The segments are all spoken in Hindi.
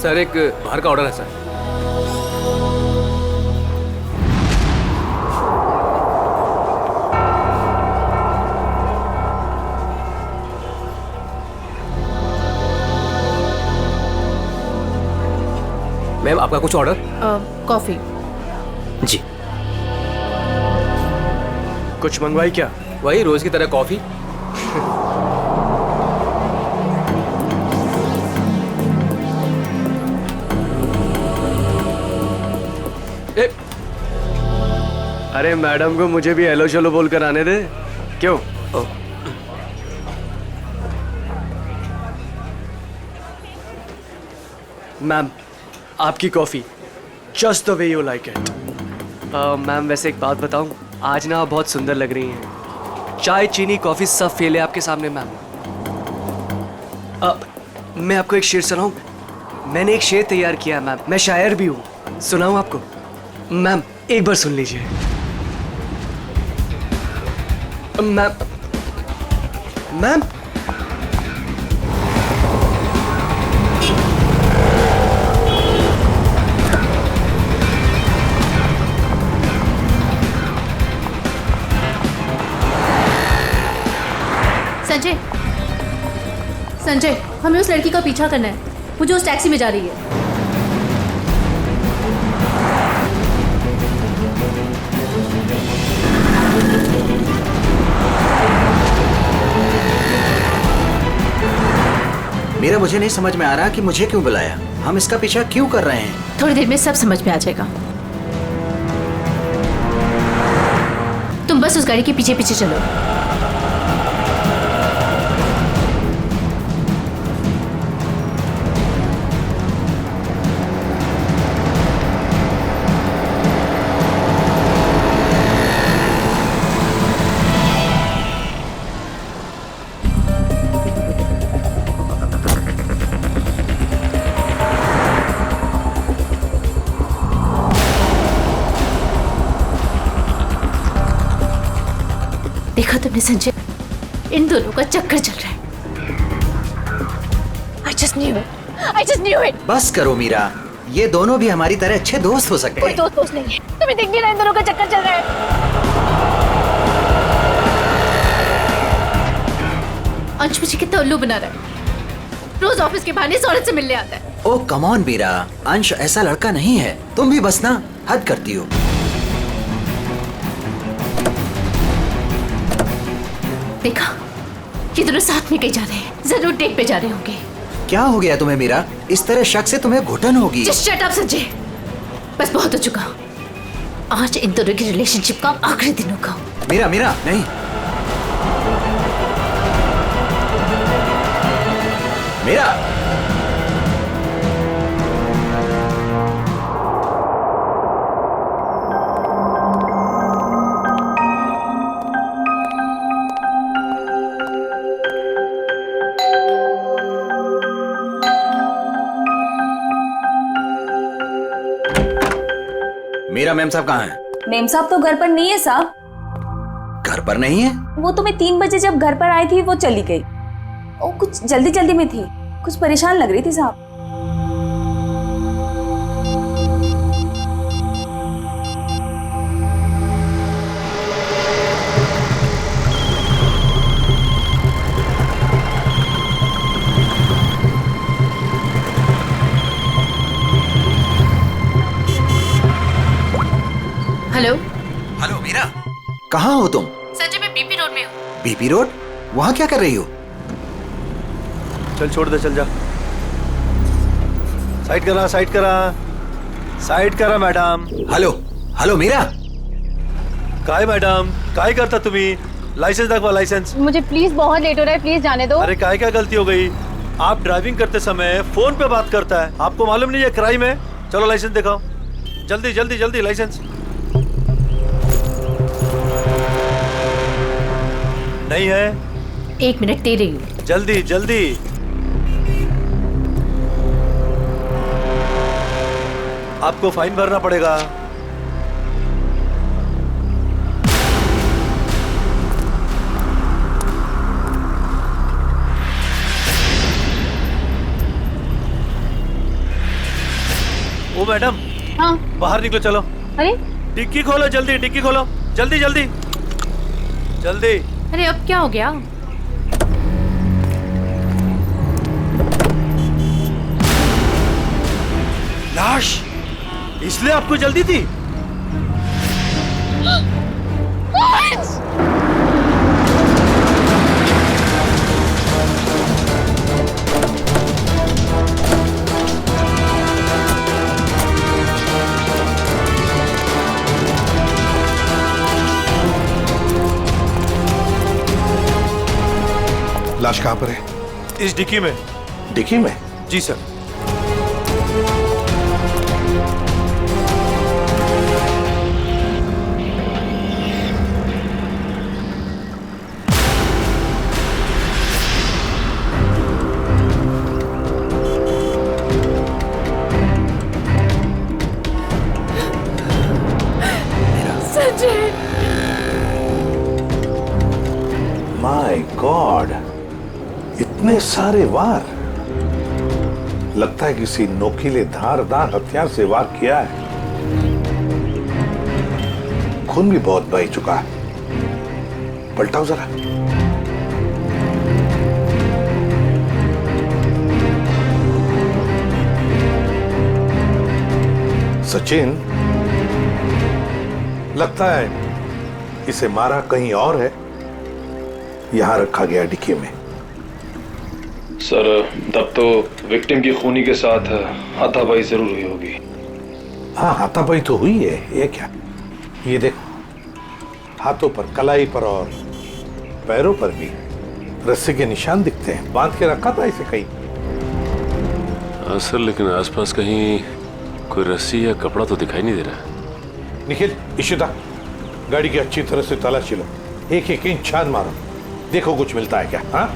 सर एक बाहर का ऑर्डर है सर। मैम आपका कुछ ऑर्डर? कॉफी। जी। कुछ मंगवाई क्या? वही रोज की तरह कॉफी। अरे मैडम को मुझे भी हेलो चलो बोल कर आने दे। क्यों? मैम आपकी coffee just the way you like it. Ma'am वैसे एक बात बताऊं, आज ना आप बहुत सुंदर लग रही हैं। चाय चीनी कॉफी सब फेल है आपके सामने मैम। अब मैं आपको एक शेर सुनाऊं? मैंने एक शेर तैयार किया है मैम, मैं शायर भी हूं। सुनाऊं आपको? मैम एक बार सुन लीजिए। मैम मैम संजय, संजय, हमें उस लड़की का पीछा करना है। वो जो उस टैक्सी में जा रही है। मेरा मुझे नहीं समझ में आ रहा कि मुझे क्यों बुलाया, हम इसका पीछा क्यों कर रहे हैं। थोड़ी देर में सब समझ में आ जाएगा। तुम बस उस गाड़ी के पीछे पीछे चलो। देखा तुमने संजय, इन दोनों का चक्कर चल रहा है। I just knew it. I just knew it. बस करो मीरा, ये दोनों भी हमारी तरह अच्छे दोस्त हो सकते कोई हैं। दोस्त नहीं है, तुम्हें दिख नहीं रहा इन दोनों का चक्कर चल रहा है। अंश मुझे कितना उल्लू बना रहा है। रोज ऑफिस के बहाने इस औरत से मिलने आता है। ओ कम ऑन मीरा, अंश ऐसा लड़का नहीं है, तुम भी बस ना हद करती हो। देखा, ये दोनों साथ में कहीं जा रहे हैं, जरूर डेट पे जा रहे होंगे। क्या हो गया तुम्हें मीरा? इस तरह शक से तुम्हें घुटन होगी। Just shut up संजय, बस बहुत हो चुका। आज इन दोनों की रिलेशनशिप का आखिरी दिन होगा। मीरा मीरा नहीं, मीरा मीरा मैम साहब कहाँ हैं? मेम साहब तो घर पर नहीं है साहब। घर पर नहीं है? वो तो मैं 3 बजे जब घर पर आई थी वो चली गई। वो कुछ जल्दी जल्दी में थी, कुछ परेशान लग रही थी साहब। हेलो। हेलो मीरा, कहाँ हो तुम? संजय मैं बीपी रोड में हूँ। BP road? वहाँ क्या कर रही हो? चल छोड़ दे, चल जा। साइड करा, साइड करा, साइड करा मैडम। हेलो हेलो मीरा, काय मैडम, काय करता तुम्ही? लाइसेंस दाखवा, लाइसेंस। मुझे प्लीज बहुत लेट हो रहा है, प्लीज जाने दो। अरे काय क्या गलती हो गई? आप ड्राइविंग करते समय फोन पे बात करता है, आपको मालूम नहीं है क्राइम है? चलो लाइसेंस दिखाओ, जल्दी जल्दी जल्दी लाइसेंस। नहीं है? 1 मिनट दे रही हूँ। जल्दी जल्दी। आपको फाइन भरना पड़ेगा। ओ मैडम, हाँ। बाहर निकलो, चलो। अरे डिक्की खोलो जल्दी, डिक्की खोलो जल्दी जल्दी जल्दी। अरे अब क्या हो गया? लाश, इसलिए आपको जल्दी थी? लाश कहाँ पर है? इस डिक्की में। डिक्की में? जी सर। माय गॉड, इतने सारे वार। लगता है किसी नोकीले धारदार हथियार से वार किया है। खून भी बहुत बह चुका है। पलटाओ जरा। सचिन, लगता है इसे मारा कहीं और है, यहां रखा गया डिक्की में। सर, तब तो विक्टिम की खूनी के साथ हाथापाई जरूर हुई होगी। हाँ, हाथापाई तो हुई है। ये क्या? ये देखो, हाथों पर, कलाई पर और पैरों पर भी रस्सी के निशान दिखते हैं। बांध के रखा था इसे कहीं। हाँ सर, लेकिन आसपास कहीं कोई रस्सी या कपड़ा तो दिखाई नहीं दे रहा। निखिल, इशिता, गाड़ी की अच्छी तरह से तलाशी लो। एक एक इंच छान मारो, देखो कुछ मिलता है क्या। हाँ,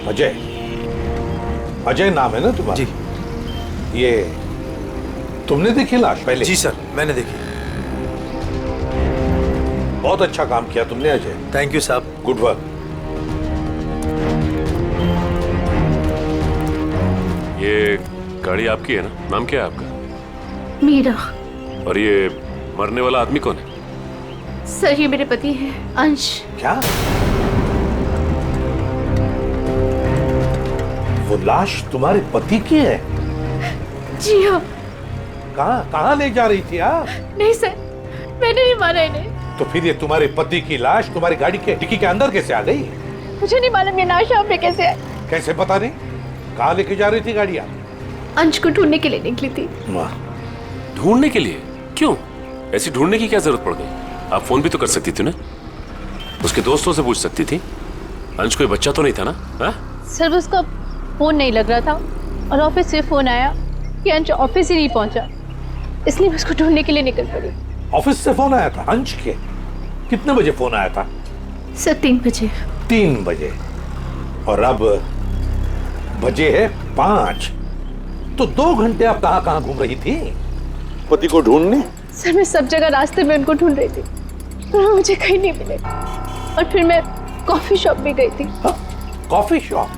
अजय, अजय नाम है ना तुम्हारा? जी। ये तुमने देखी लाश पहले? जी सर, मैंने देखी। बहुत अच्छा काम किया तुमने अजय। थैंक यू साहब। Good work. ये गाड़ी आपकी है ना? नाम क्या है आपका? मीरा। और ये मरने वाला आदमी कौन है? सर, ये मेरे पति हैं, अंश। क्या? वो लाश तुम्हारे पति की है? जी हाँ। कहाँ ले जा रही थी आप? नहीं सर, मैंने नहीं मारा इन्हें। तो फिर ये तुम्हारे पति की लाश तुम्हारी गाड़ी के डिक्की के अंदर कैसे आ गई? मुझे नहीं मालूम ये लाश यहाँ पे कैसे है। कैसे पता नहीं? कहाँ लेके जा रही थी गाड़ी आप? अंश को ढूंढने के लिए निकली थी। ढूंढने के लिए? क्यों? ऐसी ढूंढने की क्या जरूरत पड़ गई? आप फोन भी तो कर सकती थी ना, उसके दोस्तों से पूछ सकती थी। अंश कोई बच्चा तो नहीं था ना? हा? सर, उसका फोन नहीं लग रहा था और ऑफिस से फोन आया कि अंश ऑफिस ही नहीं पहुंचा, इसलिए मैं उसको ढूंढने के लिए निकल पड़ी। ऑफिस से फोन आया था अंश के? कितने बजे फोन आया था? सर, 3 बजे। 3 बजे, और अब बजे है 5। तो 2 घंटे आप कहाँ घूम रही थी पति को ढूंढने? सर, मैं सब जगह रास्ते में उनको ढूंढ रही थी, पर वो मुझे कहीं नहीं मिले। और फिर मैं कॉफी शॉप भी गई थी। Coffee shop?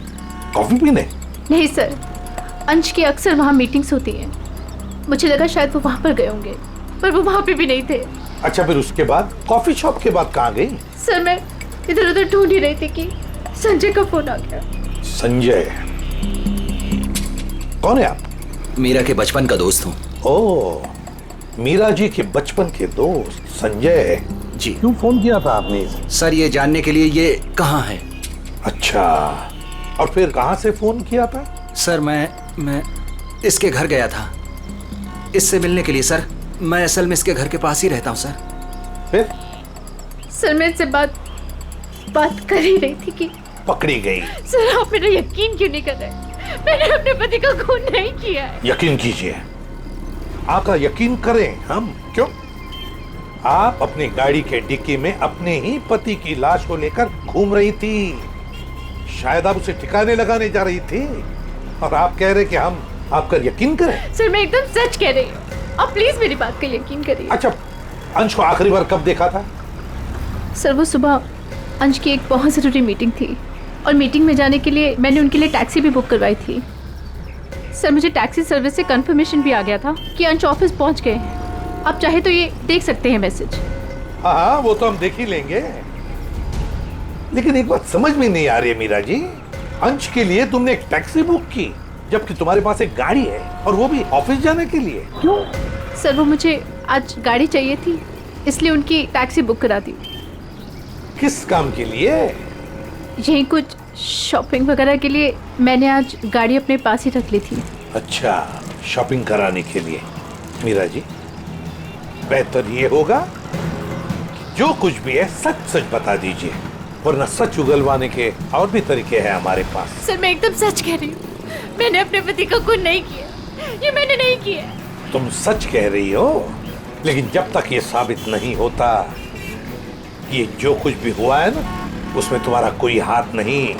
कॉफी पीने? नहीं सर, अंश की अक्सर वहाँ मीटिंग्स होती हैं। मुझे लगा शायद वो वहाँ पर गए होंगे, पर वो वहाँ पे भी नहीं थे। अच्छा, फिर उसके बाद कॉफी शॉप के बाद कहाँ गई? सर, मैं इधर उधर ढूंढ ही रही थी कि संजय का फोन आ गया। संजय? कौन है आप? मीरा के बचपन का दोस्त हूँ। ओह, मीरा जी के बचपन के दोस्त संजय जी। क्यों फोन किया था आपने? सर, ये जानने के लिए ये कहाँ है। अच्छा, और फिर कहाँ से फोन किया था? सर, मैं इसके घर गया था इससे मिलने के लिए। सर, मैं असल में इसके घर के पास ही रहता हूँ सर। फिर? सर, मैं इससे बात कर ही रही थी कि पकड़ी गई। सर, आप मेरा यकीन क्यों नहीं कर रहे? मैंने अपने पति का खून नहीं किया है। यकीन कीजिए, आपका यकीन करें हम? क्यों? आप अपनी गाड़ी के डिक्की में अपने ही पति की लाश को लेकर घूम रही थी। शायद आप उसे ठिकाने लगाने जा रही थी, और आप कह रहे कि हम आपका यकीन करें? सर, मैं एकदम सच कह रही हूँ, आप प्लीज मेरी बात का यकीन करिए। अच्छा, अंश को आखिरी बार कब देखा था? सर, वो सुबह अंश की एक बहुत ज़रूरी मीटिंग थी, और मीटिंग में जाने के लिए मैंने उनके लिए टैक्सी भी बुक करवाई थी। सर मुझे टैक्सी सर्विस से कंफर्मेशन भी आ गया था कि अंश ऑफिस पहुंच गए हैं। आप चाहे तो ये देख सकते हैं मैसेज। हाँ हाँ, वो तो हम देख ही लेंगे। लेकिन एक बात समझ में नहीं आ रही है मीरा जी, अंश के लिए तुमने एक टैक्सी बुक की जबकि तुम्हारे पास एक गाड़ी है, और वो भी ऑफिस जाने के लिए। क्यों? सर वो मुझे आज गाड़ी चाहिए थी, इसलिए उनकी टैक्सी बुक करा दी। किस काम के लिए? यही कुछ शॉपिंग वगैरह के लिए मैंने आज गाड़ी अपने पास ही रख ली थी। अच्छा, शॉपिंग कराने के लिए। मीरा जी, बेहतर ये होगा कि जो कुछ भी है सच सच बता दीजिए, वरना सच उगलवाने के और भी तरीके हैं हमारे पास। सर मैं एकदम सच कह रही हूँ, मैंने अपने पति का खून नहीं किया, ये मैंने नहीं किया। तुम सच कह रही हो, लेकिन जब तक ये साबित नहीं होता ये जो कुछ भी हुआ है ना, उसमें तुम्हारा कोई हाथ नहीं,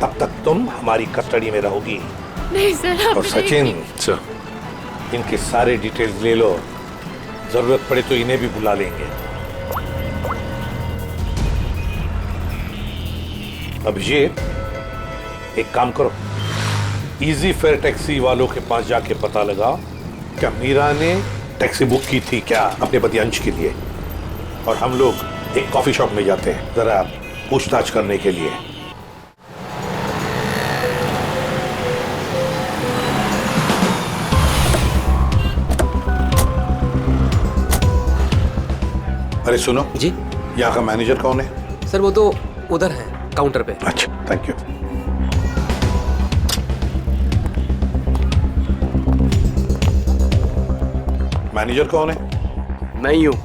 तब तक तुम हमारी कस्टडी में रहोगी। नहीं सर, और सचिन, इनके सारे डिटेल्स ले लो, जरूरत पड़े तो इन्हें भी बुला लेंगे। अभिषेक, एक काम करो, इजी फेयर टैक्सी वालों के पास जाके पता लगाओ क्या मीरा ने टैक्सी बुक की थी क्या अपने पति अंश के लिए, और हम लोग एक कॉफी शॉप में जाते हैं जरा पूछताछ करने के लिए। अरे सुनो जी। यहाँ का मैनेजर कौन है? सर वो तो उधर है काउंटर पे। अच्छा, थैंक यू। मैनेजर कौन है? मैं ही हूँ।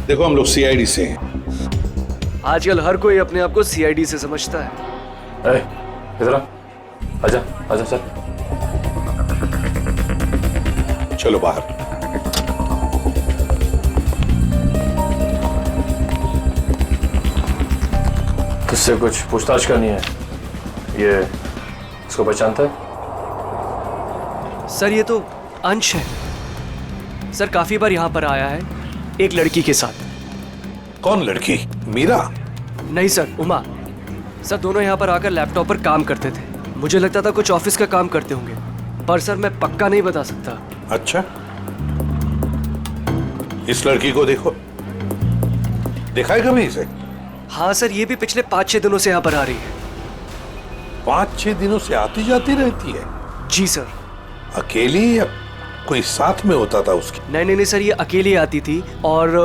देखो हम लोग सीआईडी से हैं। आजकल हर कोई अपने आप को सीआईडी से समझता है। इधर आ, आजा आजा सर। चलो बाहर। किससे कुछ पूछताछ करनी है? ये इसको पहचानता है? सर ये तो अंश है। सर काफी बार यहाँ पर आया है एक लड़की के साथ। कौन लड़की? मीरा? नहीं सर, उमा। सर दोनों यहाँ पर आकर लैपटॉप पर काम करते थे। मुझे लगता था कुछ ऑफिस का काम करते होंगे, पर सर मैं पक्का नहीं बता सकता। अच्छा, इस लड़की को देखो, देखा है कभी इसे? हाँ सर, ये भी पिछले 5-6 दिनों से यहाँ पर आ रही है। 5-6 दिनों से आती जाती रहती है? जी सर। अकेली या कोई साथ में होता था उसके? नहीं सर, ये अकेली आती थी और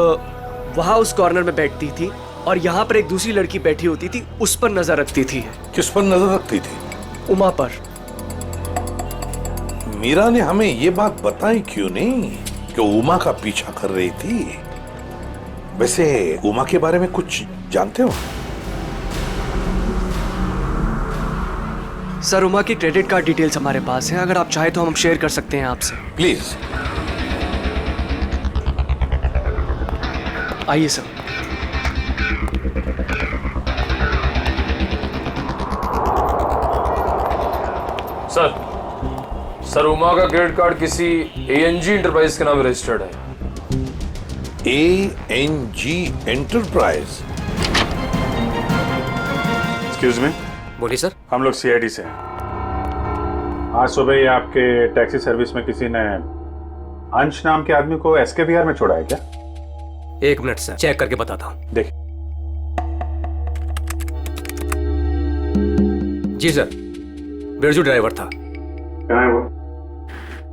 वहाँ उस कॉर्नर में बैठती थी, और यहाँ पर एक दूसरी लड़की बैठी होती थी, उस पर नजर रखती थी। किस पर नजर रखती थी? उमा पर। मीरा ने हमें ये बात बताई क्यों नहीं कि उमा का पीछा कर रही थी? वैसे उमा के बारे में कुछ जानते हो? सर उमा की क्रेडिट कार्ड डिटेल्स हमारे पास हैं, अगर आप चाहे तो हम शेयर कर सकते हैं आपसे। प्लीज। आइए सर। सर उमा का क्रेडिट कार्ड किसी एएनजी एंटरप्राइज के नाम रजिस्टर्ड है। एएनजी एंटरप्राइज? Excuse me. बोलिए सर। हम लोग सीआईडी से हैं। आज सुबह ही आपके टैक्सी सर्विस में किसी ने अंश नाम के आदमी को एसके बिहार में छोड़ा है क्या? 1 मिनट सर, चेक करके बताता हूँ। देखिए। जी सर, बिरजू ड्राइवर था। कहाँ है वो?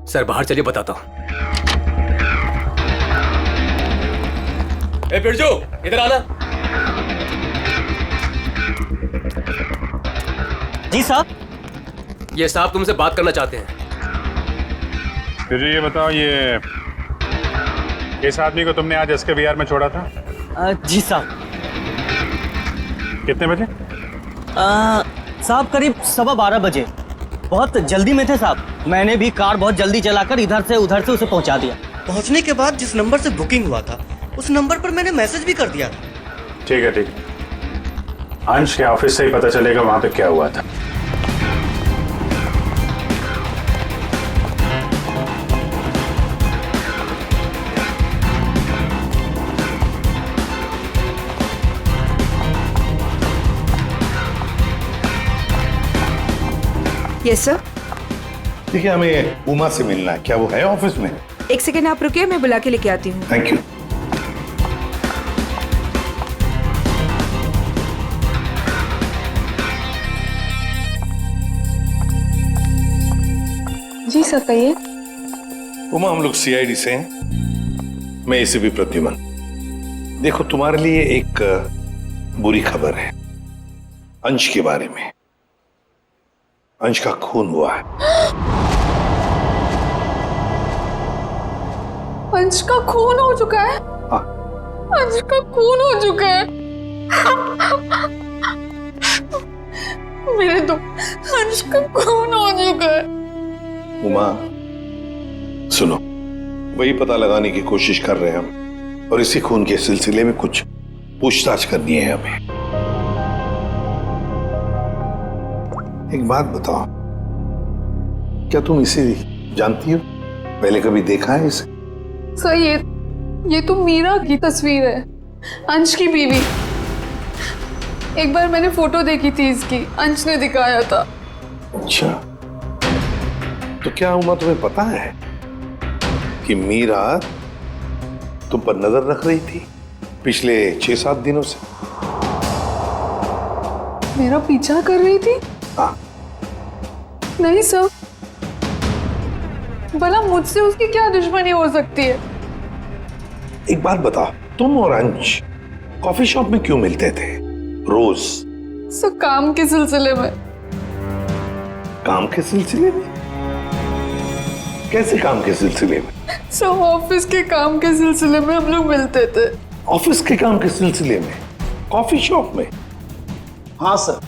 सर बाहर चलिए, बताता हूँ। ए बिरजू, इधर आना। जी साहब। ये साहब तुमसे बात करना चाहते हैं। फिर ये बताओ, ये किस आदमी को तुमने आज एसके बिहार में छोड़ा था? जी साहब। कितने बजे? साहब करीब 12:15 बजे। बहुत जल्दी में थे साहब, मैंने भी कार बहुत जल्दी चलाकर इधर से उधर से उसे पहुंचा दिया। पहुंचने के बाद जिस नंबर से बुकिंग हुआ था उस नंबर पर मैंने मैसेज भी कर दिया था। ठीक है ठीक है, अंश के ऑफिस से ही पता चलेगा वहां पे क्या हुआ था। Yes sir. देखिए, हमें उमा से मिलना है। क्या वो है ऑफिस में? एक सेकेंड आप रुकिए, मैं बुला के लेके आती हूँ। Thank you. जी सर कहिए। उमा, हम लोग सीआईडी से हैं। मैं एसीपी प्रद्युमन। देखो, तुम्हारे लिए एक बुरी खबर है अंश के बारे में। अंश का खून हुआ है। अंश का खून हो चुका है? अंश का खून हो चुका है। मेरे तो अंश का खून हो चुका है। उमा सुनो, वही पता लगाने की कोशिश कर रहे हैं हम, और इसी खून के सिलसिले में कुछ पूछताछ करनी है हमें। एक बात बताओ, क्या तुम इसे जानती हो? पहले कभी देखा है इसे? सर ये तो मीरा की तस्वीर है, अंश की बीवी। एक बार मैंने फोटो देखी थी इसकी, अंश ने दिखाया था। अच्छा, तो क्या उमा तुम्हें पता है कि मीरा तुम पर नजर रख रही थी पिछले 6-7 दिनों से? मेरा पीछा कर रही थी? हाँ। नहीं सर, भला मुझसे उसकी क्या दुश्मनी हो सकती है? एक बात बताओ, तुम और अंश कॉफी शॉप में क्यों मिलते थे रोज? सर काम के सिलसिले में। काम के सिलसिले में? कैसे काम के सिलसिले में? सर ऑफिस के काम के सिलसिले में हम लोग मिलते थे। ऑफिस के काम के सिलसिले में कॉफी शॉप में? हाँ सर।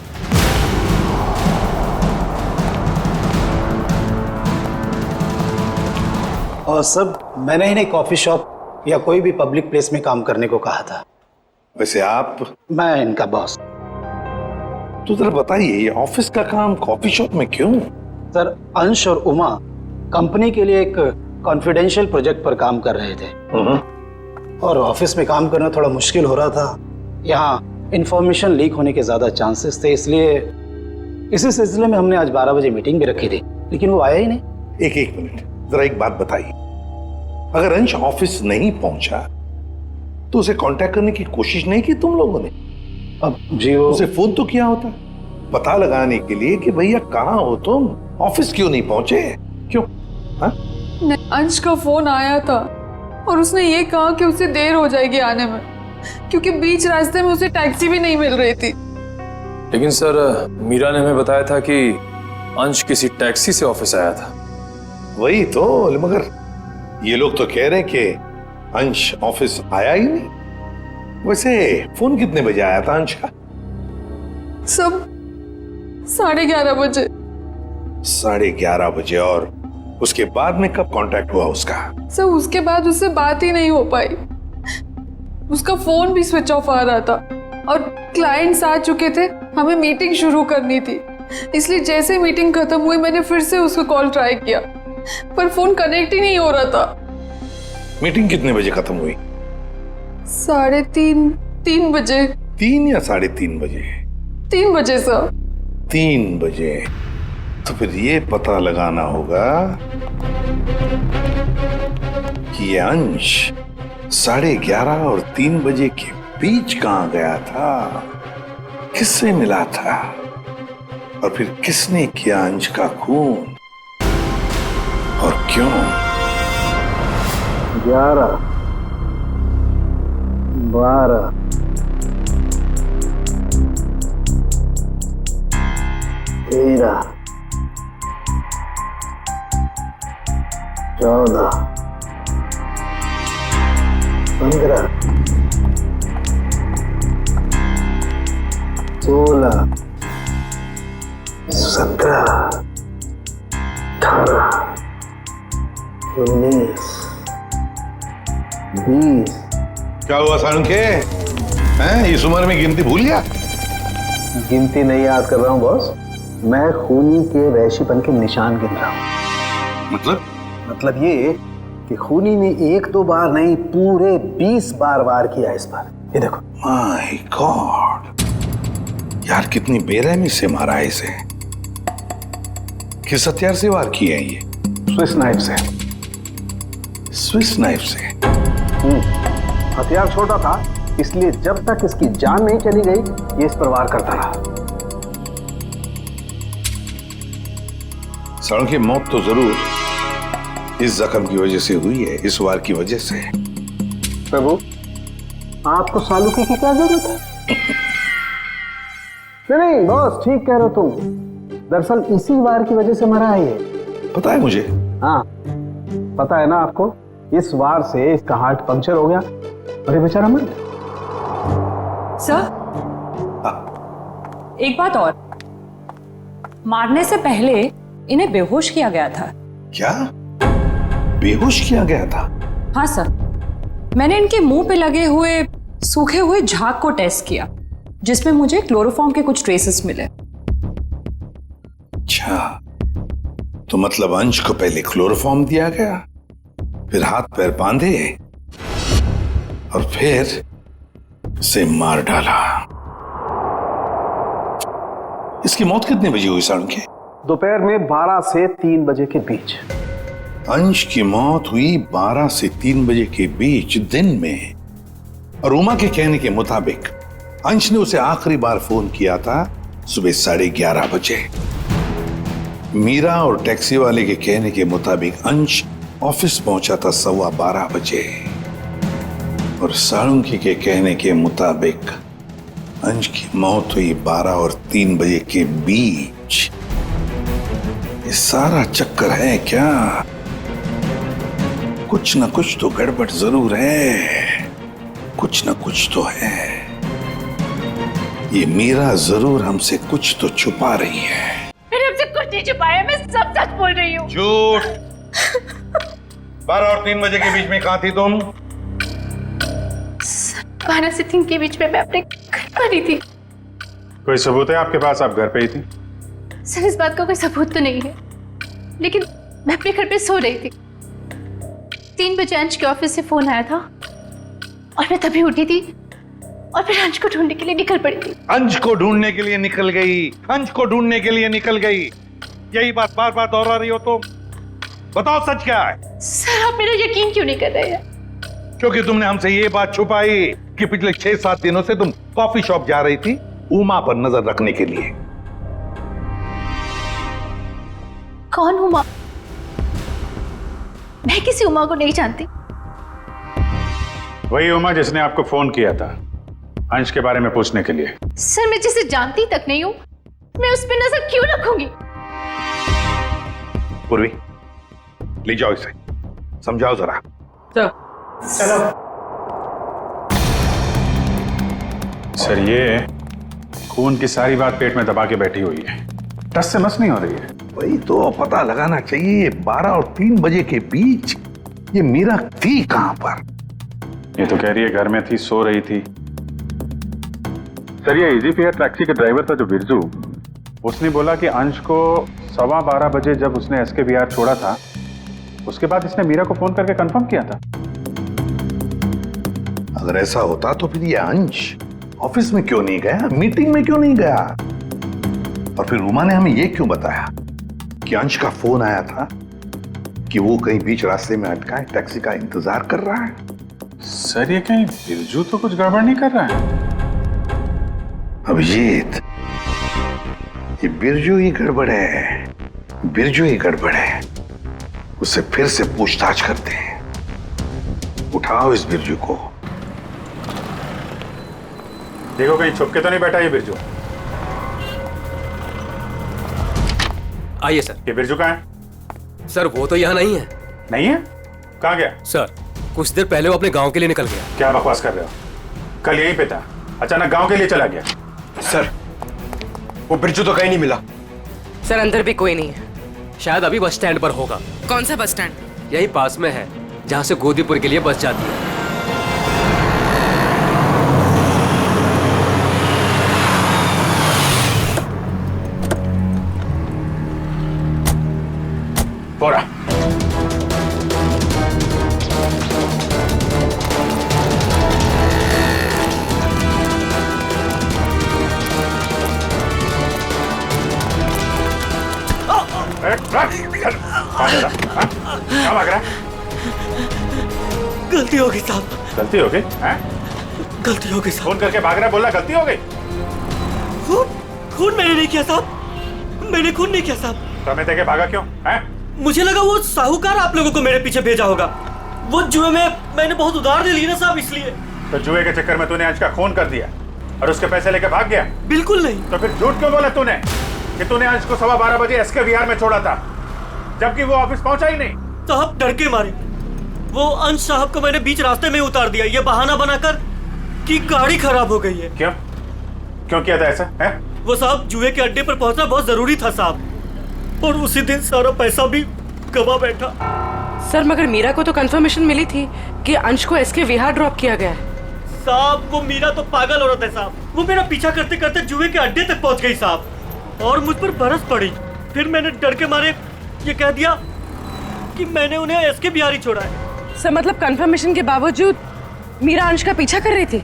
और सर, मैंने इन्हें कॉफी शॉप या कोई भी पब्लिक प्लेस में काम करने को कहा था। वैसे आप? मैं इनका बॉस। तो जरा बताइए, ये ऑफिस का काम कॉफी शॉप में क्यों? सर, अंश और उमा कंपनी के लिए एक कॉन्फिडेंशियल प्रोजेक्ट पर काम कर रहे थे, और ऑफिस में काम करना थोड़ा मुश्किल हो रहा था। यहाँ इंफॉर्मेशन लीक होने के ज्यादा चांसेस थे, इसलिए इसी सिलसिले में हमने आज 12 बजे मीटिंग भी रखी थी, लेकिन वो आया ही नहीं। एक मिनट, जरा एक बात बताइए, अगर अंश ऑफिस नहीं पहुंचा तो उसे कांटेक्ट करने की कोशिश नहीं की तुम लोगों ने? अब जी वो उसे फोन तो किया होता पता लगाने के लिए कि भैया कहाँ हो तुम, ऑफिस क्यों नहीं पहुंचे? क्यों? हाँ? अंश का फोन आया था और उसने ये कहा कि उसे देर हो जाएगी आने में, क्योंकि बीच रास्ते में उसे टैक्सी भी नहीं मिल रही थी। लेकिन सर, मीरा ने हमें बताया था कि अंश किसी टैक्सी से ऑफिस आया था। वही तो, मगर ये लोग तो कह रहे हैं कि अंश ऑफिस आया ही नहीं। वैसे फोन कितने बजे आया था अंश का? सब 11:30 बजे। 11:30 बजे, और उसके बाद में कब कांटेक्ट हुआ उसका? सर उसके बाद उससे बात ही नहीं हो पाई, उसका फोन भी स्विच ऑफ आ रहा था, और क्लाइंट्स आ चुके थे, हमें मीटिंग शुरू करनी थी, इसलिए जैसे मीटिंग खत्म हुई मैंने फिर से उसको कॉल ट्राई किया, पर फोन कनेक्ट ही नहीं हो रहा था। मीटिंग कितने बजे खत्म हुई? 3:30 बजे। 3 या 3:30 बजे? 3 बजे सर। 3 बजे? तो फिर ये पता लगाना होगा कि ये अंश 11:30 और 3 बजे के बीच कहां गया था, किससे मिला था, और फिर किसने किया अंश का खून, और क्यों? 11, 12, 13, 14, 15, 16, 17, 18, 19, 20। क्या हुआ सालुंखे? हैं, इस उम्र में गिनती भूल गया? गिनती नहीं याद कर रहा हूँ बॉस, मैं खूनी के वहशीपन के निशान गिन रहा हूँ। मतलब ये कि खूनी ने 1-2 बार नहीं, पूरे 20 बार वार किया इस पर। ये देखो। माय गॉड, यार कितनी बेरहमी से मारा है इसे। किस हथियार से वार किए हैं ये? स्विस नाइफ से। स्विस नाइफ से? हथियार छोटा था, इसलिए जब तक इसकी जान नहीं चली गई ये इस पर वार करता रहा। सालू की मौत तो जरूर इस जख्म की वजह से हुई है, इस वार की वजह से। प्रभु, आपको सालू की क्या जरूरत है? नहीं बॉस, ठीक कह रहे हो तुम। दरअसल इसी वार की वजह से मरा है ये। पता है मुझे। हाँ पता है ना आपको, इस वार से इसका हार्ट पंक्चर हो गया और ये बेचारा मर गया। सर, एक बात और, मारने से पहले इन्हें बेहोश किया गया था। क्या? बेहोश किया गया था? हाँ सर, मैंने इनके मुंह पे लगे हुए सूखे हुए झाग को टेस्ट किया, जिसमें मुझे क्लोरोफॉर्म के कुछ ट्रेसेस मिले। अच्छा, तो मतलब अंश को पहले क्लोरोफॉर्म दिया गया, फिर हाथ पैर बांधे और फिर से मार डाला। इसकी मौत कितने बजे हुई सालू के? दोपहर में 12 से 3 बजे के बीच। अंश की मौत हुई 12 से 3 बजे के बीच दिन में, और उमा के कहने के मुताबिक अंश ने उसे आखिरी बार फोन किया था सुबह 11:30 बजे। मीरा और टैक्सी वाले के कहने के मुताबिक अंश ऑफिस पहुंचा था 12:15 बजे, और साळुंकी के कहने के मुताबिक अंश की मौत हुई 12 और 3 बजे के बीच। ये सारा चक्कर है क्या? कुछ ना कुछ तो गड़बड़ जरूर है, कुछ ना कुछ तो है। ये मीरा जरूर हमसे कुछ तो छुपा रही है। मैंने हमसे कुछ नहीं छुपाया, मैं सब सच बोल रही हूँ। झूठ। 12 और 3 बजे के बीच में कहाँ थी तुम? 12 से 3 के बीच में मैं अपने घर पर ही थी। कोई सबूत है आपके पास, आप घर पे ही थी? सर, इस बात का कोई सबूत तो नहीं है, लेकिन मैं अपने घर पे सो रही थी। 3 बजे अंश के ऑफिस से फोन आया था और मैं तभी उठी थी और फिर अंश को ढूंढने के लिए निकल पड़ी थी। अंश को ढूंढने के लिए निकल गई, अंश को ढूंढने के लिए निकल गई, यही बात बार बार दोहरा रही हो तुम। बताओ सच क्या है? सर, आप मेरा यकीन क्यों नहीं कर रहे हैं? क्योंकि तुमने हमसे ये बात छुपाई कि पिछले 6-7 दिनों से तुम कॉफी शॉप जा रही थी उमा पर नजर रखने के लिए। कौन उमा? मैं किसी उमा को नहीं जानती। वही उमा जिसने आपको फोन किया था अंश के बारे में पूछने के लिए। सर, मैं जिसे जानती तक नहीं हूँ, मैं उस पर नजर क्यों रखूंगी? पूर्वी, ले जाओ इसे, समझाओ जरा। चलो। सर, ये खून की सारी बात पेट में दबा के बैठी हुई है, टस से मस नहीं हो रही है। वही तो पता लगाना चाहिए, 12 और 3 बजे के बीच ये मीरा थी कहां पर? ये तो कह रही है घर में थी, सो रही थी। सर, ये इजी फेयर टैक्सी के ड्राइवर था जो बिरजू, उसने बोला कि अंश को 12:15 बजे जब उसने SKBR छोड़ा था, उसके बाद इसने मीरा को फोन करके कंफर्म किया था। अगर ऐसा होता तो फिर ये अंश ऑफिस में क्यों नहीं गया, मीटिंग में क्यों नहीं गया? और फिर उमा ने हमें ये क्यों बताया कि अंश का फोन आया था कि वो कहीं बीच रास्ते में अटका है, टैक्सी का इंतजार कर रहा है? सर, ये कहीं बिरजू तो कुछ गड़बड़ नहीं कर रहा है? अभिजीत, ये बिरजू ही गड़बड़ है, बिरजू ही गड़बड़ है। उससे फिर से पूछताछ करते हैं। उठाओ इस बिरजू को। देखो कहीं छुप के तो नहीं बैठा ये बिरजू। आइए सर। ये बिरजू कहाँ है? सर, वो तो यहाँ नहीं है। नहीं है? कहाँ गया? सर, कुछ देर पहले वो अपने गांव के लिए निकल गया। क्या बकवास कर रहे हो? कल यहीं पे था, अचानक गांव के लिए चला गया। सर, वो बिरजू तो कहीं नहीं मिला। सर, अंदर भी कोई नहीं है। शायद अभी बस स्टैंड पर होगा। कौन सा बस स्टैंड? यही पास में है, जहाँ से गोदीपुर के लिए बस जाती है। बोरा। क्या भाग रहा है? गलती हो गई साहब। गलती हो गई? गलती हो गई साहब। फोन करके भाग रहा है, बोला गलती हो गई। खून मैंने नहीं किया साहब, मैंने खून नहीं किया साहब। तो हमें देखे भागा क्यों? मुझे लगा वो साहूकार आप लोगों को मेरे पीछे भेजा होगा। वो जुए में मैंने बहुत उधार ले ली ना साहब, इसलिए। तो जुए के चक्कर में तूने अंश का खून कर दिया और उसके पैसे लेके भाग गया? बिल्कुल नहीं। तो फिर झूठ क्यों बोला तूने कि तूने अंश को 12:15 बजे एसके विहार में छोड़ा था, जबकि वो ऑफिस पहुंचा ही नहीं? साहब डर के मारे वो अंश साहब को मैंने बीच रास्ते में उतार दिया, ये बहाना बनाकर कि गाड़ी खराब हो गई है। क्यों क्यों किया था ऐसा है? वो साहब जुए के अड्डे पर पहुंचना बहुत जरूरी था साहब, और उसी दिन सारा पैसा भी गवा बैठा। सर मगर मीरा को तो कंफर्मेशन मिली थी कि अंश को एसके विहार ड्रॉप किया गया है। साहब वो मीरा तो पागल औरत है साहब, वो मेरा पीछा करते करते जुए के अड्डे तक पहुंच गई साहब, और मुझ पर बरस पड़ी। फिर मैंने डर के मारे ये कह दिया कि मैंने उन्हें एसके विहार ही छोड़ा है। सर मतलब कंफर्मेशन के बावजूद मीरा अंश का पीछा कर रही थी?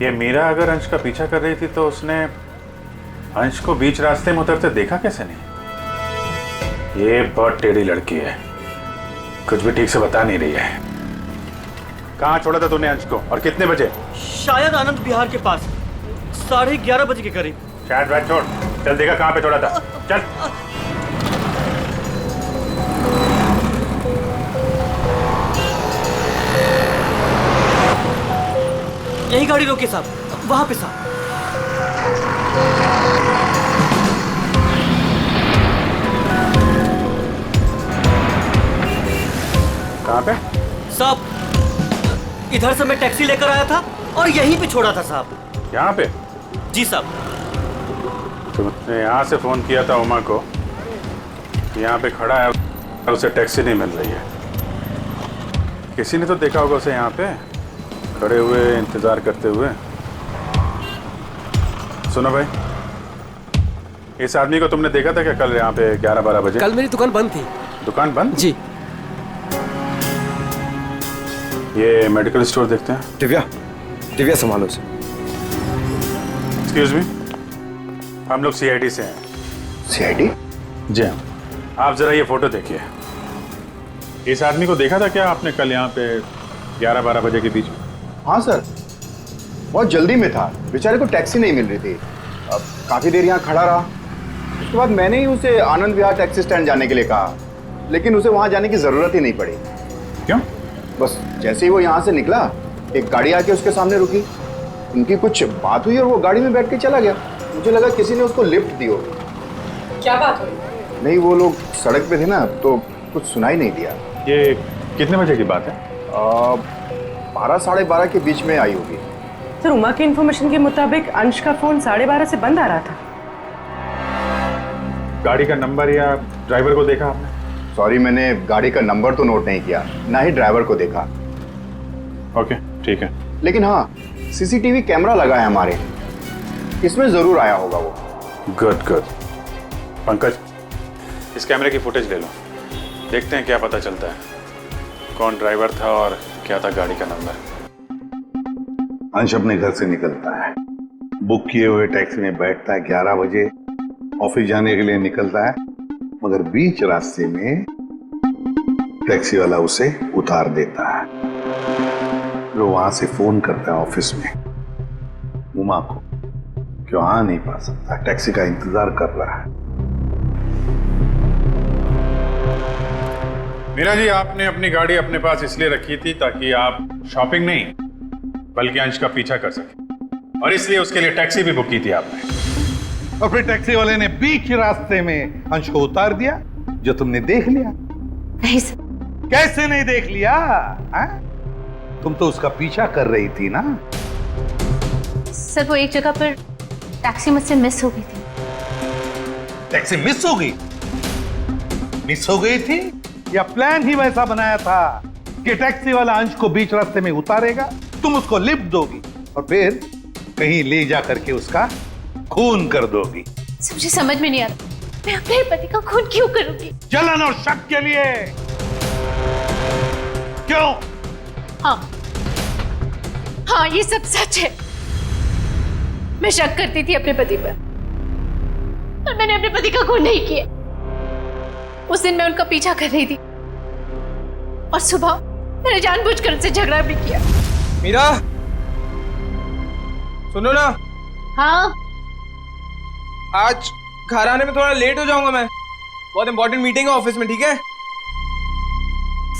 ये मीरा अगर अंश का पीछा कर रही थी तो उसने अंश को बीच रास्ते में उतरते देखा कैसे नहीं? ये बहुत टेढ़ी लड़की है, कुछ भी ठीक से बता नहीं रही है। कहाँ छोड़ा था तूने अंश को और कितने बजे? शायद आनंद विहार के पास 11:30 बजे के करीब। शायद बात छोड़, चल देखा कहाँ पे छोड़ा था, चल। यही गाड़ी रोके साहब, वहां पे साहब। कहाँ पे? साहब इधर से मैं टैक्सी लेकर आया था और यहीं पे छोड़ा था साहब। यहाँ पे? जी साहब। तुमने यहाँ से फोन किया था उमा को, यहाँ पे खड़ा है और उसे टैक्सी नहीं मिल रही है। किसी ने तो देखा होगा उसे यहाँ पे खड़े हुए इंतजार करते हुए। सुनो भाई, इस आदमी को तुमने देखा था क्या कल यहाँ पे 11-12 बजे? कल मेरी दुकान बंद थी। दुकान बंद? जी। ये मेडिकल स्टोर देखते हैं। दिव्या संभालो से। एक्सक्यूज मी, हम लोग सीआईडी से हैं। सीआईडी? जी हाँ। आप जरा ये फोटो देखिए। इस आदमी को देखा था क्या आपने कल यहाँ पे 11-12 बजे के बीच में? हाँ सर, बहुत जल्दी में था, बेचारे को टैक्सी नहीं मिल रही थी। अब काफी देर यहाँ खड़ा रहा, उसके बाद मैंने ही उसे आनंद विहार टैक्सी स्टैंड जाने के लिए कहा, लेकिन उसे वहाँ जाने की जरूरत ही नहीं पड़ी। क्यों? बस जैसे ही वो यहाँ से निकला, एक गाड़ी आके उसके सामने रुकी, उनकी कुछ बात हुई और वो गाड़ी में बैठ के चला गया। मुझे लगा किसी ने उसको लिफ्ट दी होगी। क्या बात हुई? नहीं, वो लोग सड़क पे थे ना, तो कुछ सुनाई नहीं दिया। ये कितने बजे की बात है? 12-12:30 के बीच में आई होगी। सर उमा की इन्फॉर्मेशन के मुताबिक अंश का फोन 12:30 से बंद आ रहा था। गाड़ी का नंबर या ड्राइवर को देखा आपने? सॉरी, मैंने गाड़ी का नंबर तो नोट नहीं किया, ना ही ड्राइवर को देखा। ओके ठीक है। लेकिन हाँ, सीसीटीवी कैमरा लगा है हमारे, इसमें जरूर आया होगा वो। Good good. पंकज, इस कैमरे की फुटेज ले लो, देखते हैं क्या पता चलता है, कौन ड्राइवर था और क्या था गाड़ी का नंबर। अंश अपने घर से निकलता है, बुक किए हुए टैक्सी में बैठता है, 11 बजे ऑफिस जाने के लिए निकलता है, मगर बीच रास्ते में टैक्सी वाला उसे उतार देता है। फिर वहां से फोन करता है ऑफिस में उमा को, क्यों आ नहीं पा सकता, टैक्सी का इंतजार कर रहा है। मीरा जी, आपने अपनी गाड़ी अपने पास इसलिए रखी थी ताकि आप शॉपिंग नहीं बल्कि अंश का पीछा कर सके, और इसलिए उसके लिए टैक्सी भी बुक की थी आपने। और फिर टैक्सी वाले ने बीच रास्ते में अंश को उतार दिया, जो तुमने देख लिया। नहीं सर। कैसे नहीं देख लिया? तुम तो उसका पीछा कर रही थी ना। सर वो एक जगह पर टैक्सी मुझसे मिस हो गई थी। टैक्सी मिस हो गई? मिस हो गई थी या प्लान ही वैसा बनाया था कि टैक्सी वाला अंश को बीच रास्ते में उतारेगा, तुम उसको लिफ्ट दोगी और फिर कहीं ले जा करके उसका खून कर दोगी? मुझे समझ में नहीं आ रहा, मैं अपने पति का खून क्यों करूंगी? जलन और शक के लिए। क्यों? हाँ ये सब सच है। मैं शक करती थी अपने पति पर, और मैंने अपने पति का खून नहीं किया। उस दिन मैं उनका पीछा कर रही थी और सुबह मैंने जानबूझकर उनसे झगड़ा भी किया। मीरा, सुनो ना। हाँ, आज घर आने में थोड़ा लेट हो जाऊंगा मैं, बहुत इंपॉर्टेंट मीटिंग है ऑफिस में, ठीक है?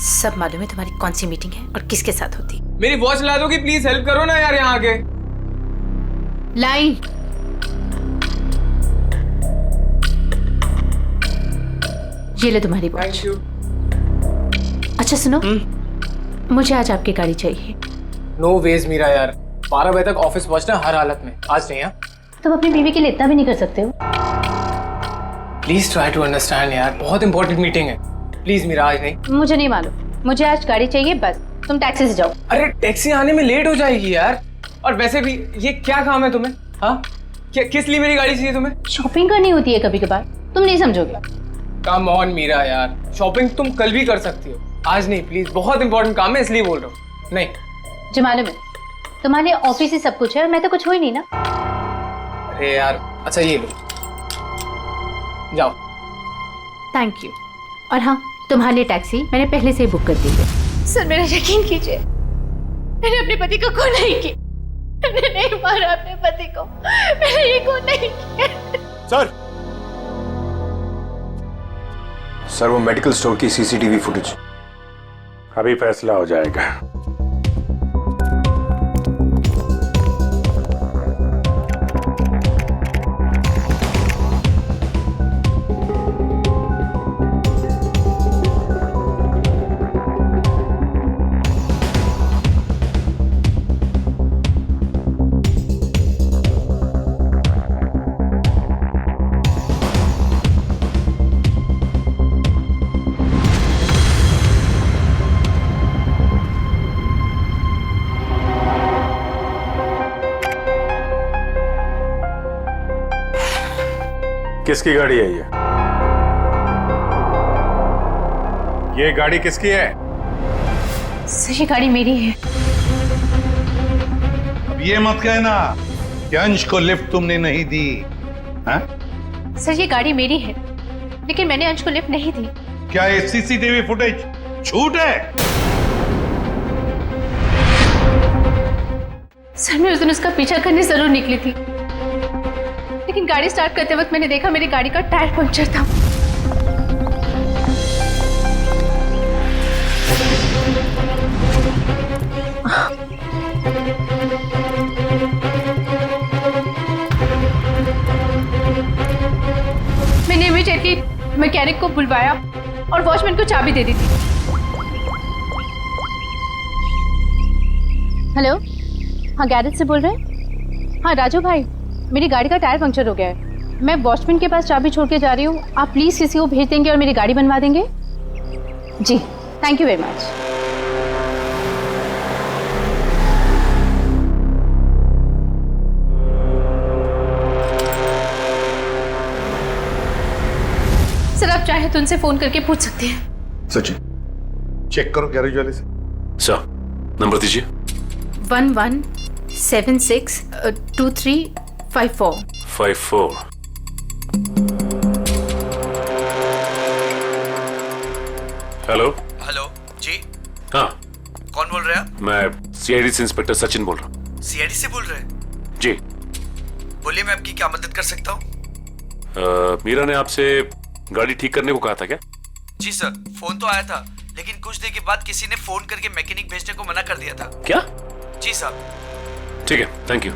सब मालूम है तुम्हारी कौन सी मीटिंग है और किसके साथ होती। मेरी वॉच ला दोगी प्लीज? हेल्प करो ना यार यहाँ आके। लाइन। ये ले तुम्हारी वॉच। Thank you. अच्छा सुनो, मुझे आज आपकी गाड़ी चाहिए। नो वेज मीरा यार, 12 बजे तक ऑफिस पहुंचना हर हालत में, आज नहीं। हाँ तुम अपनी बीवी के लिए इतना भी नहीं कर सकते हो? प्लीज ट्राई टू अंडरस्टैंड यार, बहुत इंपॉर्टेंट मीटिंग है। प्लीज मीरा, आज नहीं। मुझे नहीं मालूम, मुझे आज गाड़ी चाहिए बस। तुम टैक्सी से जाओ। अरे टैक्सी आने में लेट हो जाएगी यार, और वैसे भी ये क्या काम है तुम्हें? हाँ क्या, किस लिए मेरी गाड़ी चाहिए तुम्हें? शॉपिंग करनी होती है कभी कभार, तुम नहीं समझोगे। कम ऑन मीरा यार, शॉपिंग तुम कल भी कर सकती हो, आज नहीं प्लीज, बहुत इंपॉर्टेंट काम है इसलिए बोल रहा हूँ। नहीं जो मालूम है तुम्हारे ऑफिस ही सब कुछ है और मैं तो कुछ हो ही नहीं ना। अरे यार अच्छा ये लो, जाओ। Thank you. और हाँ, तुम्हारे लिए टैक्सी मैंने पहले से ही बुक कर दी है। सर मेरा यकीन कीजिए, मैंने अपने पति को खून नहीं की, मैंने नहीं मारा अपने पति को, मैंने ये खून नहीं किया। सर वो मेडिकल स्टोर की सीसीटीवी फुटेज। अभी फैसला हो जाएगा। किसकी गाड़ी है ये गाड़ी किसकी है? सर ये गाड़ी मेरी है। अब ये मत कहना कि अंश को लिफ्ट तुमने नहीं दी। हाँ? सर ये गाड़ी मेरी है, लेकिन मैंने अंश को लिफ्ट नहीं दी। क्या ये सीसीटीवी फुटेज झूठ है? सर मैं उस दिन उसका पीछा करने जरूर निकली थी, लेकिन गाड़ी स्टार्ट करते वक्त मैंने देखा मेरी गाड़ी का टायर पंक्चर था। मैंने इमीडिएटली मैकेनिक को बुलवाया और वॉचमैन को चाबी दे दी थी। हेलो, हाँ गैरेज से बोल रहे हैं? हाँ राजू भाई, मेरी गाड़ी का टायर पंक्चर हो गया है, मैं वॉचमैन के पास चाबी छोड़ के जा रही हूँ, आप प्लीज़ किसी को भेज देंगे और मेरी गाड़ी बनवा देंगे? जी thank you very much. Sir आप चाहे तो उनसे फोन करके पूछ सकते हैं। सचिन चेक करो गैरेज वाले से। सर नंबर दीजिए। 11762354। हेलो। हेलो जी। हाँ कौन बोल रहे हैं आप? मैं सीआईडी से इंस्पेक्टर सचिन बोल रहा हूँ। सीआईडी से बोल रहे हैं? जी बोलिए, मैं आपकी क्या मदद कर सकता हूँ? मीरा ने आपसे गाड़ी ठीक करने को कहा था क्या? जी सर, फोन तो आया था, लेकिन कुछ देर के बाद किसी ने फोन करके मैकेनिक भेजने को मना कर दिया था। क्या? जी साहब। ठीक है, थैंक यू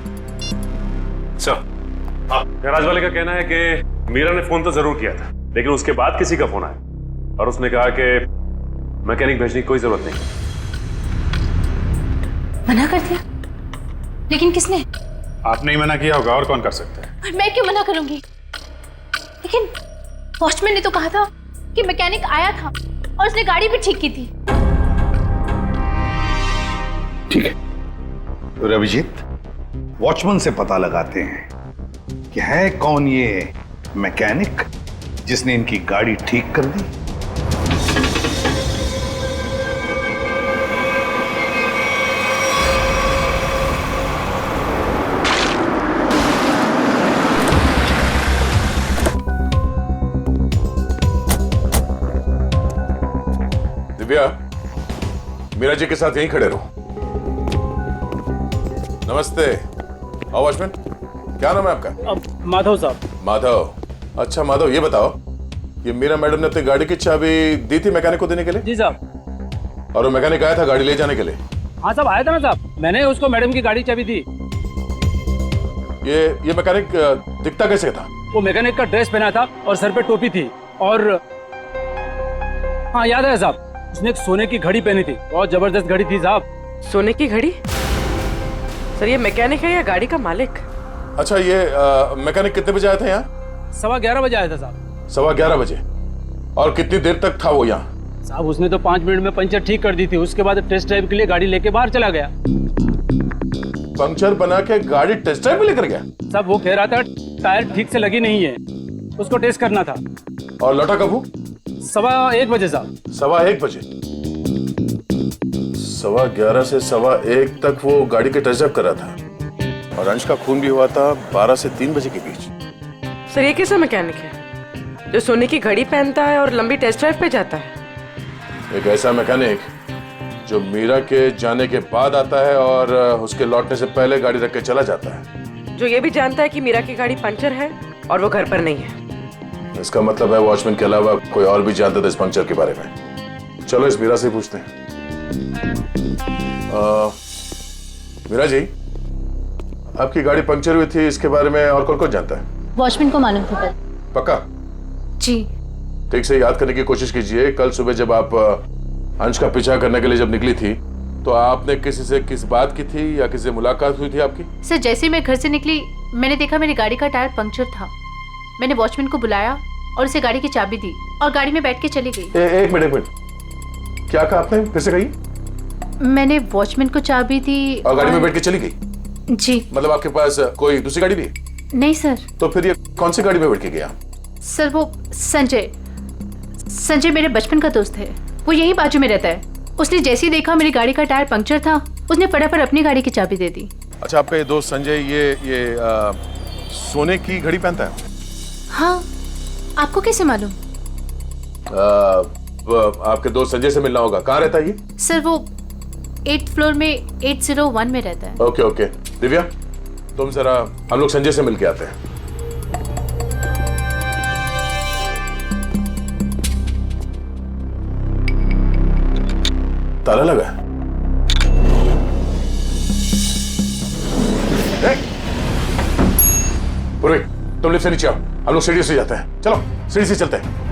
सर। गैराज वाले का कहना है कि मीरा ने फोन तो जरूर किया था, लेकिन उसके बाद किसी का फोन आया और उसने कहा कि मैकेनिक भेजने की कोई जरूरत नहीं। मना कर दिया? लेकिन किसने? आपने ही मना किया होगा, और कौन कर सकता है? और मैं क्यों मना करूंगी? लेकिन वॉचमैन ने तो कहा था कि मैकेनिक आया था और उसने गाड़ी भी ठीक की थी। ठीक है, तो रविजीत वॉचमैन से पता लगाते हैं कि है कौन ये मैकेनिक जिसने इनकी गाड़ी ठीक कर दी। मीरा जी के साथ यहीं खड़े रहो। नमस्ते। आओ वॉचमैन, क्या नाम है आपका? माधव साहब। माधव, अच्छा माधव, ये बताओ, ये मीरा मैडम ने अपनी गाड़ी की चाबी दी थी मैकेनिक को देने के लिए? जी साहब। और वो मैकेनिक आया था गाड़ी ले जाने के लिए? हाँ साहब, आया था ना साहब, मैंने उसको मैडम की गाड़ी चाबी दी। ये मैकेनिक दिखता कैसे था? वो मैकेनिक का ड्रेस पहना था और सर पे टोपी थी, और हाँ याद है साहब, उसने एक सोने की घड़ी पहनी थी, बहुत जबरदस्त घड़ी थी साहब। सोने की घड़ी? सर ये मैकेनिक है या गाड़ी का मालिक? अच्छा, ये मैकेनिक कितने बजे आया था यहाँ? 11:15 बजे आया था साहब। 11:15 बजे? और कितनी देर तक था वो यहाँ? साहब उसने तो 5 मिनट में पंचर ठीक कर दी थी, उसके बाद टेस्ट ड्राइव के लिए गाड़ी लेके बाहर चला गया। पंक्चर बना के गाड़ी टेस्ट ड्राइव में लेकर गया? साहब वो कह रहा था टायर ठीक से लगी नहीं है, उसको टेस्ट करना था। और लौटा कब वो? 1:15 बजे साहब। 1:15 बजे? 11:15 से 1:15 तक वो गाड़ी के टेस्ट ड्राइव कर रहा था, और अंश का खून भी हुआ था 12 से 3 बजे के बीच। सर ये कैसा मैकेनिक है जो सोने की घड़ी पहनता है और लंबी टेस्ट ड्राइव पे जाता है? एक ऐसा मैकेनिक जो मीरा के जाने के बाद आता है और उसके लौटने से पहले गाड़ी रख के चला जाता है, जो ये भी जानता है कि मीरा की गाड़ी पंचर है और वो घर पर नहीं है। इसका मतलब है वॉचमैन के अलावा कोई और भी जानता था इस पंक्चर के बारे में। चलो इस मीरा से पूछते हैं। मीरा जी, आपकी गाड़ी पंक्चर हुई थी, इसके बारे में और कौन जानता है? वॉचमैन को मालूम था कल। पक्का? जी। ठीक से याद करने की कोशिश कीजिए। कल सुबह जब आप अंश का पीछा करने के लिए जब निकली थी, तो आपने किसी से किस बात की थी या किसी से मुलाकात हुई थी आपकी? सर जैसे ही मैं घर से निकली, मैंने देखा मेरी गाड़ी का टायर पंक्चर था। मैंने वॉचमैन को बुलाया और उसे गाड़ी की चाबी दी और गाड़ी में बैठ के चली गई। एक मिनट, क्या कहा आपने? फिर से कही। मैंने वॉचमैन को चाबी दी और गाड़ी में बैठ के चली गई? जी। मतलब आपके पास कोई दूसरी गाड़ी भी? नहीं सर। तो फिर ये कौन सी गाड़ी में बैठ के गया? सर वो संजय मेरे बचपन का दोस्त है, वो यहीं बाजू में रहता है। उसने जैसे ही देखा मेरी गाड़ी का टायर पंक्चर था, उसने फटाफट अपनी गाड़ी की चाबी दे दी। अच्छा, आपका ये दोस्त संजय ये सोने की घड़ी पहनता है? हाँ, आपको कैसे मालूम? आपके दोस्त संजय से मिलना होगा। कहाँ रहता है ये? सर वो 8th फ्लोर में 801 में रहता है। ओके। दिव्या, तुम जरा हम लोग संजय से मिलके आते हैं। ताला लगा है। पूर्वी, तुम लिफ्ट से नीचे आओ, हम लोग सीढ़ी से जाते हैं। चलो सीढ़ी से चलते हैं।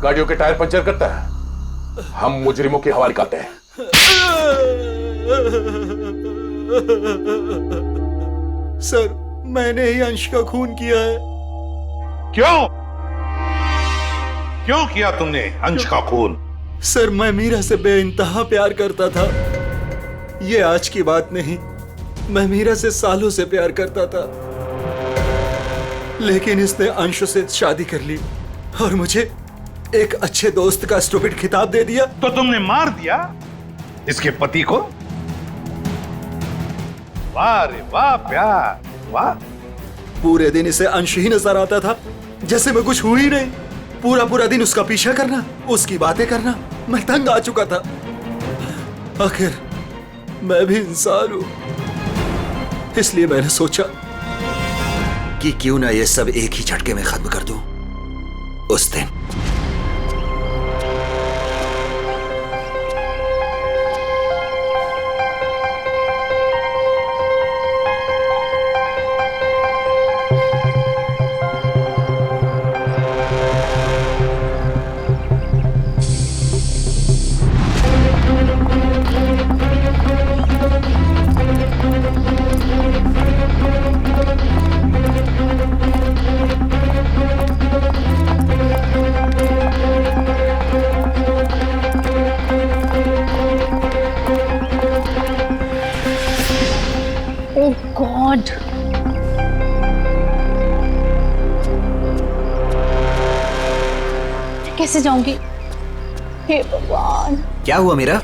गाड़ियों के टायर पंचर करता है, हम मुजरिमों के हवाले करते हैं। सर मैंने ही अंश का खून किया है। क्यों किया तुमने अंश का खून? सर मैं मीरा से बेइंतहा प्यार करता था। ये आज की बात नहीं, मैं मीरा से सालों से प्यार करता था, लेकिन इसने अंश से शादी कर ली और मुझे एक अच्छे दोस्त का स्टूपिड खिताब दे दिया। तो तुमने मार दिया इसके पति को? वाह रे वाह, प्यार वाह। पूरे दिन इसे अंश ही नजर आता था, जैसे मैं कुछ हुई नहीं। पूरा दिन उसका पीछा करना, उसकी बातें करना, मैं तंग आ चुका था। आखिर मैं भी इंसान हूं, इसलिए मैंने सोचा कि क्यों ना ये सब एक ही झटके में खत्म कर दूं। उस दिन कैसे जाऊंगी? हे भगवान। क्या हुआ मीरा?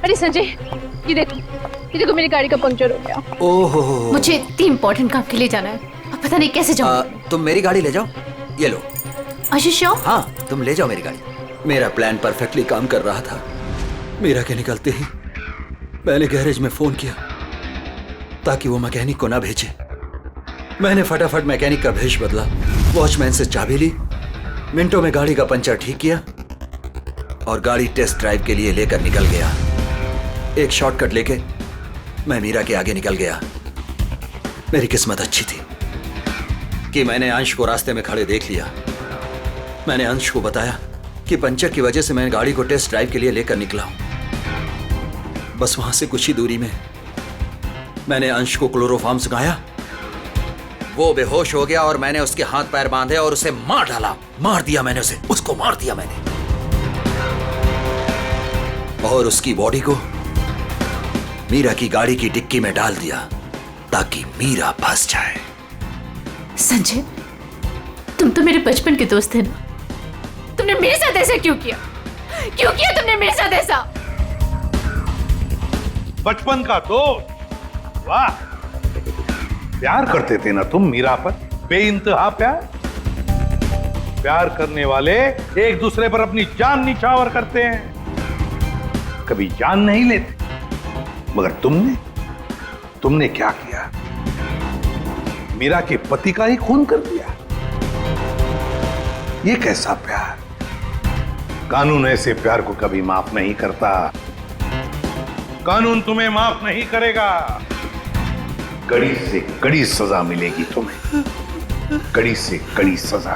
अरे संजय, ये देखो मेरी गाड़ी का पंक्चर हो गया। ओहो, मुझे इतनी इम्पोर्टेंट काम के लिए जाना है, अब पता नहीं कैसे जाऊंगी। तुम मेरी गाड़ी ले जाओ, ये लो। आशीष, हाँ, तुम ले जाओ मेरी गाड़ी। मेरा प्लान परफेक्टली काम कर रहा था। मीरा के निकलते ही मैंने गैरेज में फोन किया ताकि वो मैकेनिक को ना भेजे। मैंने फटाफट मैकेनिक का भेष बदला, वॉचमैन से चाबी ली, मिनटों में गाड़ी का पंचर ठीक किया और गाड़ी टेस्ट ड्राइव के लिए लेकर निकल गया। एक शॉर्टकट लेके मैं मीरा के आगे निकल गया। मेरी किस्मत अच्छी थी कि मैंने अंश को रास्ते में खड़े देख लिया। मैंने अंश को बताया कि पंचर की वजह से मैं गाड़ी को टेस्ट ड्राइव के लिए लेकर निकला हूं। बस वहां से कुछ ही दूरी में मैंने अंश को क्लोरोफॉर्म सुनाया, वो बेहोश हो गया और मैंने उसके हाथ पैर बांधे और उसे मार डाला। मार दिया मैंने उसे, उसको मार दिया मैंने, और उसकी बॉडी को मीरा की गाड़ी की डिक्की में डाल दिया ताकि मीरा फंस जाए। संजय, तुम तो मेरे बचपन के दोस्त थे ना, तुमने मेरे साथ ऐसा क्यों किया? क्यों किया तुमने मेरे साथ ऐसा? बचपन का दोस्त? वाह, प्यार करते थे ना तुम मीरा पर, बेइंतहा प्यार। प्यार करने वाले एक दूसरे पर अपनी जान निछावर करते हैं, कभी जान नहीं लेते। मगर तुमने क्या किया? मीरा के पति का ही खून कर दिया। ये कैसा प्यार? कानून ऐसे प्यार को कभी माफ नहीं करता। कानून तुम्हें माफ नहीं करेगा। कड़ी से कड़ी सजा मिलेगी तुम्हें, कड़ी से कड़ी सजा।